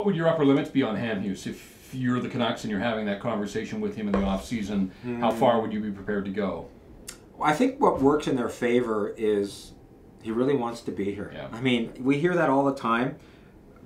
What would your upper limits be on Hamhuis if you're the Canucks and you're having that conversation with him in the off season? How far would you be prepared to go? Well, I think what works in their favor is he really wants to be here. Yeah. I mean, we hear that all the time,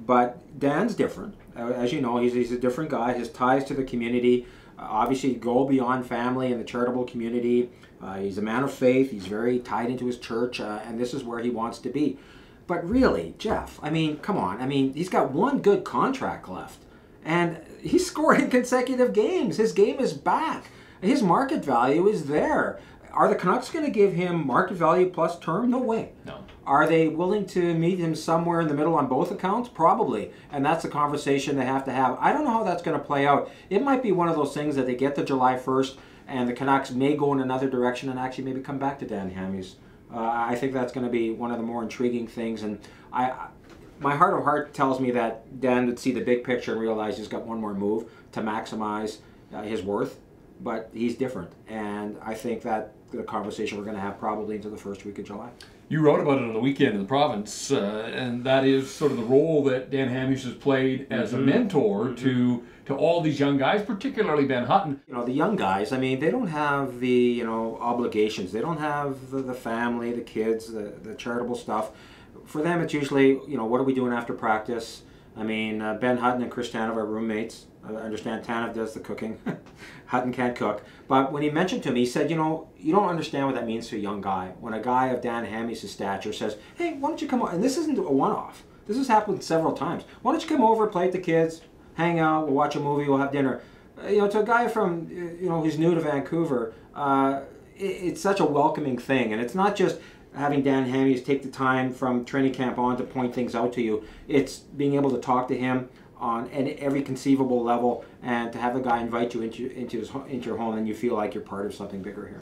but Dan's different. As you know, he's a different guy. His ties to the community obviously go beyond family and the charitable community. He's a man of faith. He's very tied into his church, and this is where he wants to be. But really, Jeff, I mean, come on. I mean, he's got one good contract left, and he's scoring consecutive games. His game is back. His market value is there. Are the Canucks going to give him market value plus term? No way. No. Are they willing to meet him somewhere in the middle on both accounts? Probably. And that's a conversation they have to have. I don't know how that's going to play out. It might be one of those things that they get to July 1st and the Canucks may go in another direction and actually maybe come back to Dan Hamhuis. I think that's going to be one of the more intriguing things. And my heart of heart tells me that Dan would see the big picture and realize he's got one more move to maximize his worth. But he's different. And I think that the conversation we're going to have probably into the first week of July. You wrote about it on the weekend in the province, and that is sort of the role that Dan Hamhuis has played as a mentor to all these young guys, particularly Ben Hutton. You know, the young guys, I mean, they don't have the, you know, obligations. They don't have the family, the kids, the charitable stuff. For them, it's usually, you know, what are we doing after practice? I mean, Ben Hutton and Chris Tanev are roommates. I understand Tanev does the cooking. Hutton can't cook. But when he mentioned to me, he said, you know, you don't understand what that means to a young guy. When a guy of Dan Hamhuis' stature says, hey, why don't you come over? And this isn't a one-off. This has happened several times. Why don't you come over, play with the kids, hang out, we'll watch a movie, we'll have dinner. You know, to a guy from, you know, who's new to Vancouver, it's such a welcoming thing. And it's not just having Dan Hamhuis take the time from training camp on to point things out to you. It's being able to talk to him on every conceivable level and to have the guy invite you into your home and you feel like you're part of something bigger here.